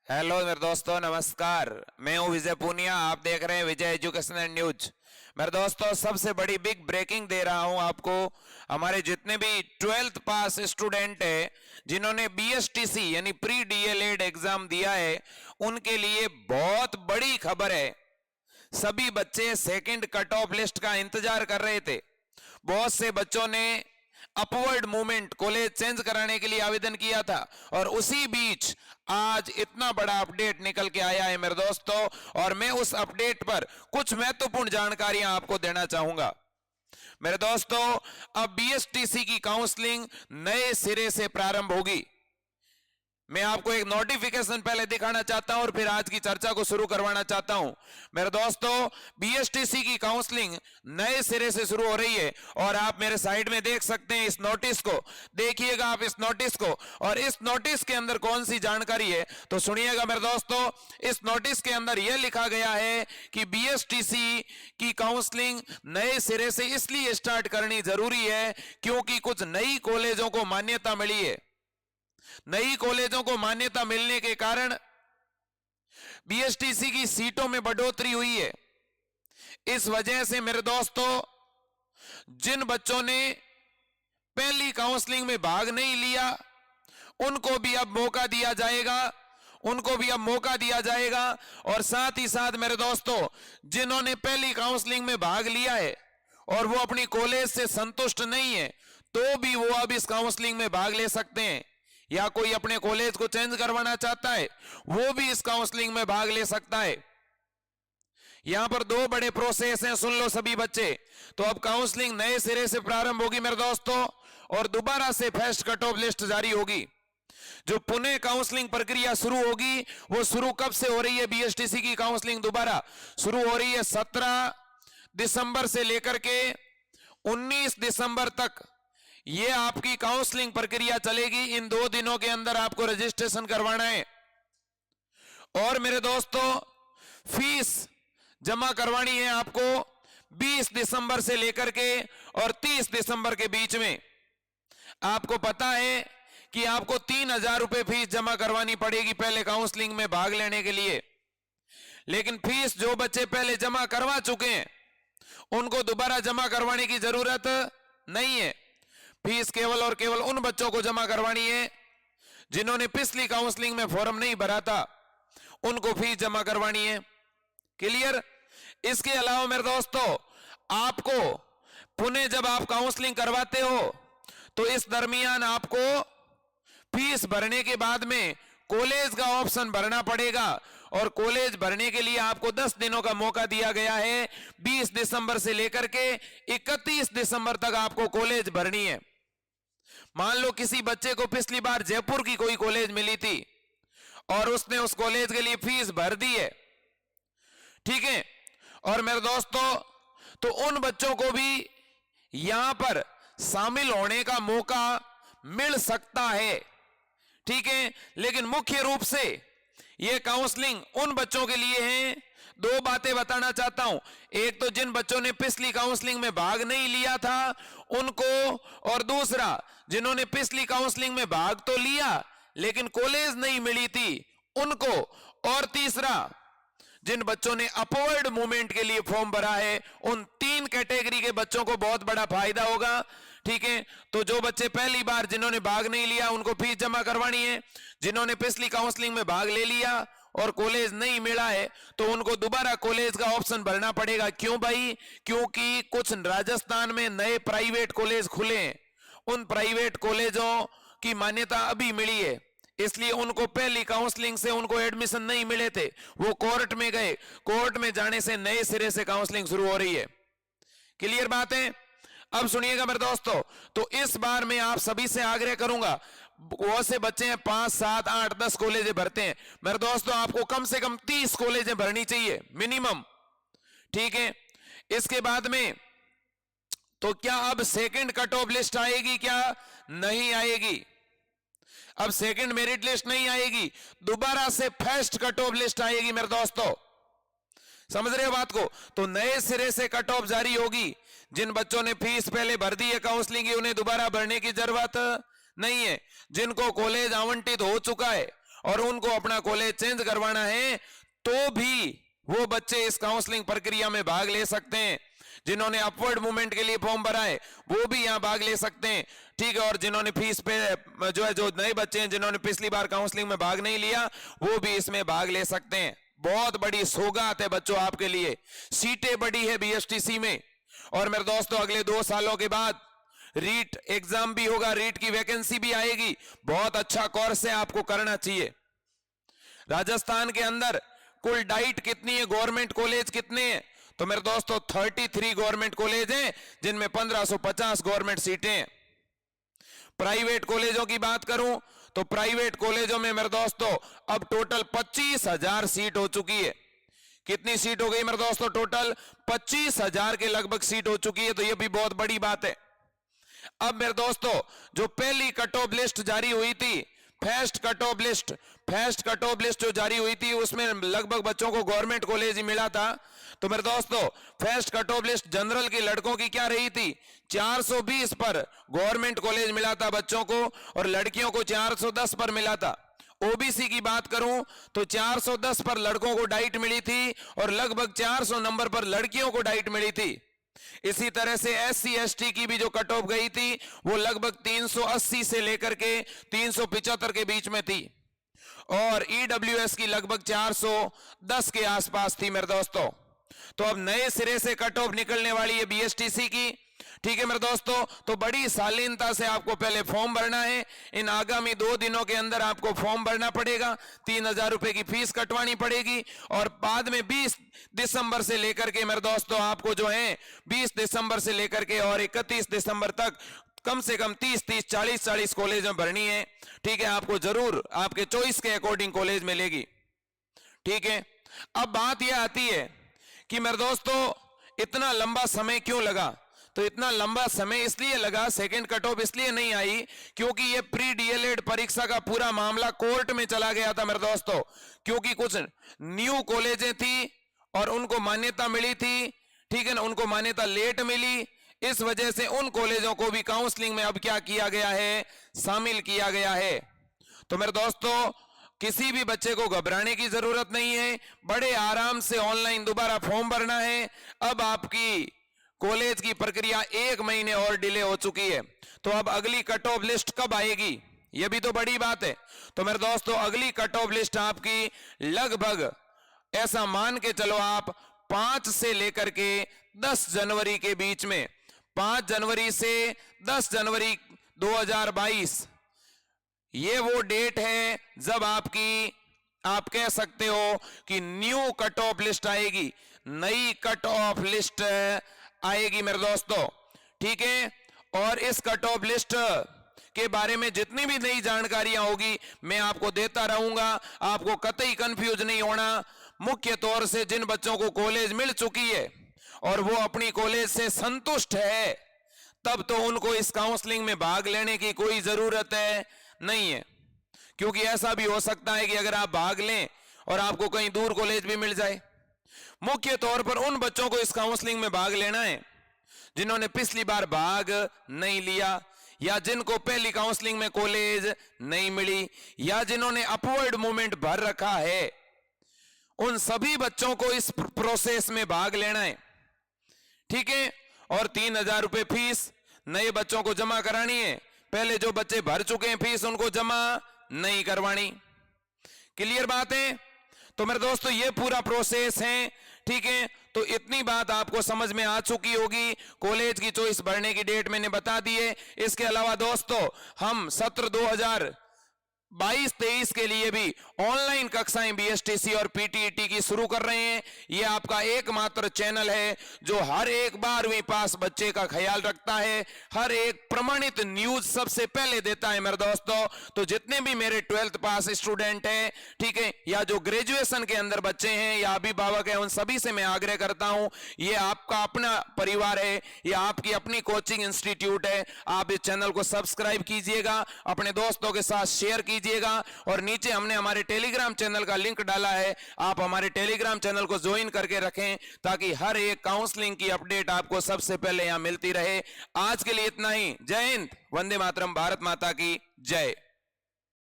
Hello मेरे दोस्तों, नमस्कार। मैं हूं विजय पूनिया। आप देख रहे हैं विजय एजुकेशन एंड न्यूज। मेरे दोस्तों, सबसे बड़ी बिग ब्रेकिंग दे रहा हूं आपको। हमारे जितने भी 12th पास स्टूडेंट है जिन्होंने बीएसटीसी यानी प्री डीएलएड एग्जाम दिया है, उनके लिए बहुत बड़ी खबर है। सभी बच्चे सेकंड कट ऑफ लिस्ट का इंतजार कर रहे थे। बहुत से बच्चों ने अपवर्ड मूवमेंट कॉलेज चेंज कराने के लिए आवेदन किया था, और उसी बीच आज इतना बड़ा अपडेट निकल के आया है मेरे दोस्तों। और मैं उस अपडेट पर कुछ महत्वपूर्ण जानकारियां आपको देना चाहूंगा। मेरे दोस्तों, अब बीएसटीसी की काउंसलिंग नए सिरे से प्रारंभ होगी। मैं आपको एक नोटिफिकेशन पहले दिखाना चाहता हूं और फिर आज की चर्चा को शुरू करवाना चाहता हूं। मेरे दोस्तों, बीएसटीसी की काउंसलिंग नए सिरे से शुरू हो रही है, और आप मेरे साइड में देख सकते हैं इस नोटिस को। देखिएगा आप इस नोटिस को, और इस नोटिस के अंदर कौन सी जानकारी है तो सुनिएगा मेरे दोस्तों। इस नोटिस के अंदर यह लिखा गया है कि बीएसटीसी की काउंसलिंग नए सिरे से इसलिए स्टार्ट करनी जरूरी है क्योंकि कुछ नई कॉलेजों को मान्यता मिली है। नई कॉलेजों को मान्यता मिलने के कारण बीएसटीसी की सीटों में बढ़ोतरी हुई है। इस वजह से मेरे दोस्तों, जिन बच्चों ने पहली काउंसलिंग में भाग नहीं लिया उनको भी अब मौका दिया जाएगा, और साथ ही साथ मेरे दोस्तों, जिन्होंने पहली काउंसलिंग में भाग लिया है और वो अपनी कॉलेज से संतुष्ट नहीं है, तो भी वो अब इस काउंसलिंग में भाग ले सकते हैं। या कोई अपने कॉलेज को चेंज करवाना चाहता है, वो भी इस काउंसलिंग में भाग ले सकता है। यहां पर दो बड़े प्रोसेस हैं, सुन लो सभी बच्चे। तो अब काउंसलिंग नए सिरे से प्रारंभ होगी मेरे दोस्तों, और दोबारा से फर्स्ट कट ऑफ लिस्ट जारी होगी। जो पुणे काउंसलिंग प्रक्रिया शुरू होगी, वो शुरू कब से हो रही है? बीएसटीसी की काउंसलिंग दोबारा शुरू हो रही है 17 दिसंबर से लेकर के 19 दिसंबर तक ये आपकी काउंसलिंग प्रक्रिया चलेगी। इन 2 दिनों के अंदर आपको रजिस्ट्रेशन करवाना है। और मेरे दोस्तों, फीस जमा करवानी है आपको 20 दिसंबर से लेकर के और 30 दिसंबर के बीच में। आपको पता है कि आपको 3,000 रुपए फीस जमा करवानी पड़ेगी पहले काउंसलिंग में भाग लेने के लिए। लेकिन फीस जो बच्चे पहले जमा करवा चुके हैं उनको दोबारा जमा करवाने की जरूरत नहीं है। फीस केवल और केवल उन बच्चों को जमा करवानी है जिन्होंने पिछली काउंसलिंग में फॉर्म नहीं भरा था, उनको फीस जमा करवानी है। क्लियर? इसके अलावा मेरे दोस्तों, आपको पुणे जब आप काउंसलिंग करवाते हो तो इस दरमियान आपको फीस भरने के बाद में कॉलेज का ऑप्शन भरना पड़ेगा, और कॉलेज भरने के लिए आपको 10 दिनों का मौका दिया गया है। 20 दिसंबर से लेकर के 31 दिसंबर तक आपको कॉलेज भरनी है। मान लो किसी बच्चे को पिछली बार जयपुर की कोई कॉलेज मिली थी और उसने उस कॉलेज के लिए फीस भर दी है, ठीक है? और मेरे दोस्तों, तो उन बच्चों को भी यहां पर शामिल होने का मौका मिल सकता है, ठीक है? लेकिन मुख्य रूप से यह काउंसलिंग उन बच्चों के लिए है। 2 बातें बताना चाहता हूं। एक तो जिन बच्चों ने पिछली काउंसलिंग में भाग नहीं लिया था उनको, और दूसरा जिन्होंने पिछली काउंसलिंग में भाग तो लिया लेकिन कॉलेज नहीं मिली थी उनको, और तीसरा जिन बच्चों ने अपवर्ड मूवमेंट के लिए फॉर्म भरा है, उन 3 कैटेगरी के बच्चों को बहुत बड़ा फायदा होगा, ठीक है? तो जो बच्चे पहली बार जिन्होंने भाग नहीं लिया उनको फीस जमा करवानी है। जिन्होंने पिछली काउंसलिंग में भाग ले लिया और कॉलेज नहीं मिला है तो उनको दोबारा कॉलेज का ऑप्शन भरना पड़ेगा। क्यों भाई? क्योंकि कुछ राजस्थान में नए प्राइवेट कॉलेज खुले हैं, उन प्राइवेट कॉलेजों की मान्यता अभी मिली है, इसलिए उनको पहली काउंसलिंग से उनको एडमिशन नहीं मिले थे, वो कोर्ट में गए। कोर्ट में जाने से नए सिरे से काउंसलिंग शुरू हो रही है। क्लियर बात है? अब सुनिएगा मेरे दोस्तों, तो इस बार मैं आप सभी से आग्रह करूंगा, बहुत से बच्चे हैं 5, 7, 8, 10 कॉलेजें भरते हैं। मेरे दोस्तों, आपको कम से कम 30 कॉलेजें भरनी चाहिए मिनिमम, ठीक है? इसके बाद में तो क्या अब सेकंड कट ऑफ लिस्ट आएगी? क्या नहीं आएगी? अब सेकंड मेरिट लिस्ट नहीं आएगी, दोबारा से फर्स्ट कट ऑफ लिस्ट आएगी मेरे दोस्तों। समझ रहे हो बात को? तो नए सिरे से कट ऑफ जारी होगी। जिन बच्चों ने फीस पहले भर दी है काउंसलिंग की, उन्हें दोबारा भरने की जरूरत नहीं है। जिनको कॉलेज आवंटित हो चुका है और उनको अपना कॉलेज चेंज करवाना है, तो भी वो बच्चे इस काउंसलिंग प्रक्रिया में भाग ले सकते हैं। जिन्होंने अपवर्ड मूवमेंट के लिए फॉर्म भरा है वो भी यहां भाग ले सकते हैं, ठीक है। और जिन्होंने फीस पे जो नए बच्चे हैं जिन्होंने पिछली बार काउंसलिंग में भाग नहीं लिया वो भी इसमें भाग ले सकते हैं। बहुत बड़ी सौगात है बच्चों आपके लिए, सीटें बड़ी है बीएसटीसी में। और मेरे दोस्तों अगले 2 सालों के बाद रीट एग्जाम भी होगा, रीट की वैकेंसी भी आएगी। बहुत अच्छा कोर्स है, आपको करना चाहिए। राजस्थान के अंदर कुल डाइट कितनी है, गवर्नमेंट कॉलेज कितने हैं? तो मेरे दोस्तों 33 गवर्नमेंट कॉलेज हैं जिनमें 1550 गवर्नमेंट सीटें हैं। प्राइवेट कॉलेजों की बात करूं तो प्राइवेट कॉलेजों में मेरे दोस्तों अब टोटल 25,000 सीट हो चुकी है। कितनी सीट हो गई मेरे दोस्तों? टोटल 25,000 के लगभग सीट हो चुकी है, तो यह भी बहुत बड़ी बात है। अब मेरे दोस्तों जो पहली कट ऑफ लिस्ट जारी हुई थी, फर्स्ट कट ऑफ लिस्ट जो जारी हुई थी उसमें लगभग बच्चों को गवर्नमेंट कॉलेज ही मिला था। तो मेरे दोस्तों first cut off list general के लड़कों की क्या रही थी? 420 पर गवर्नमेंट कॉलेज मिला था बच्चों को, और लड़कियों को 410 पर मिला था। ओबीसी की बात करूं तो 410 पर लड़कों को डाइट मिली थी और लगभग 400 नंबर पर लड़कियों को डाइट मिली थी। इसी तरह से एससी एसटी की भी जो कट ऑफ गई थी वो लगभग 380 से लेकर के 375 के बीच में थी, और ईडब्ल्यूएस की लगभग 410 के आसपास थी मेरे दोस्तों। तो अब नए सिरे से कट ऑफ निकलने वाली है बीएसटीसी की, ठीक है मेरे दोस्तों। तो बड़ी शालीनता से आपको पहले फॉर्म भरना है। इन आगामी 2 दिनों के अंदर आपको फॉर्म भरना पड़ेगा, 3,000 रुपए की फीस कटवानी पड़ेगी, और बाद में 20 दिसंबर से लेकर के मेरे दोस्तों आपको जो है 20 दिसंबर से लेकर के और 31 दिसंबर तक कम से कम 30-30, 40-40 कॉलेज में भरनी है, ठीक है। आपको जरूर आपके चॉइस के अकॉर्डिंग कॉलेज मिलेगी, ठीक है। अब बात यह आती है कि मेरे दोस्तों इतना लंबा समय क्यों लगा? तो इतना लंबा समय इसलिए लगा, सेकंड कट ऑफ इसलिए नहीं आई क्योंकि ये प्री डीएलएड परीक्षा का पूरा मामला कोर्ट में चला गया था मेरे दोस्तों। क्योंकि कुछ न्यू कॉलेजें थी और उनको मान्यता मिली थी, ठीक है ना, उनको मान्यता लेट मिली। इस वजह से उन कॉलेजों को भी काउंसलिंग में अब क्या किया गया है? शामिल किया गया है। तो मेरे दोस्तों किसी भी बच्चे को घबराने की जरूरत नहीं है, बड़े आराम से ऑनलाइन दोबारा फॉर्म भरना है। अब आपकी कॉलेज की प्रक्रिया 1 महीने और डिले हो चुकी है, तो अब अगली कट ऑफ लिस्ट कब आएगी? यह भी तो बड़ी बात है। तो मेरे दोस्तों अगली कट ऑफ लिस्ट आपकी लगभग ऐसा मान के चलो आप 5 से लेकर के 10 जनवरी के बीच में, 5 जनवरी से 10 जनवरी 2022 ये वो डेट है जब आप कह सकते हो कि न्यू कट ऑफ लिस्ट आएगी, नई कट ऑफ लिस्ट आएगी मेरे दोस्तों, ठीक है। और इस कट ऑफ लिस्ट के बारे में जितनी भी नई जानकारियां होगी मैं आपको देता रहूंगा, आपको कतई कंफ्यूज नहीं होना। मुख्य तौर से जिन बच्चों को कॉलेज मिल चुकी है और वो अपनी कॉलेज से संतुष्ट है, तब तो उनको इस काउंसलिंग में भाग लेने की कोई जरूरत नहीं है। क्योंकि ऐसा भी हो सकता है कि अगर आप भाग लें और आपको कहीं दूर कॉलेज भी मिल जाए। मुख्य तौर पर उन बच्चों को इस काउंसलिंग में भाग लेना है जिन्होंने पिछली बार भाग नहीं लिया, या जिनको पहली काउंसलिंग में कॉलेज नहीं मिली, या जिन्होंने अपवर्ड मूवमेंट भर रखा है। उन सभी बच्चों को इस प्रोसेस में भाग लेना है, ठीक है। और 3,000 रुपए फीस नए बच्चों को जमा करानी है। पहले जो बच्चे भर चुके हैं फीस उनको जमा नहीं करवानी। क्लियर बात है? तो मेरे दोस्तों ये पूरा प्रोसेस है, ठीक है। तो इतनी बात आपको समझ में आ चुकी होगी। कॉलेज की चॉइस भरने की डेट मैंने बता दी है। इसके अलावा दोस्तों हम सत्र 2022-23 के लिए भी ऑनलाइन कक्षाएं बीएसटीसी और पीटीईटी की शुरू कर रहे हैं। यह आपका एकमात्र चैनल है जो हर एक 12वीं पास बच्चे का ख्याल रखता है, हर एक प्रमाणित न्यूज सबसे पहले देता है मेरे दोस्तों। तो जितने भी मेरे 12th पास स्टूडेंट हैं, ठीक है, या जो ग्रेजुएशन के अंदर बच्चे हैं या अभिभावक हैं, उन सभी से मैं आग्रह करता हूं, ये आपका अपना परिवार है, ये आपकी अपनी कोचिंग इंस्टीट्यूट है। आप इस चैनल को सब्सक्राइब कीजिएगा, अपने दोस्तों के साथ शेयर कीजिएगा, और नीचे हमने हमारे टेलीग्राम चैनल का लिंक डाला है, आप हमारे टेलीग्राम चैनल को ज्वाइन करके रखें ताकि हर एक काउंसलिंग की अपडेट आपको सबसे पहले यहां मिलती रहे। आज के लिए इतना ही। जय हिंद, वंदे मातरम, भारत माता की जय।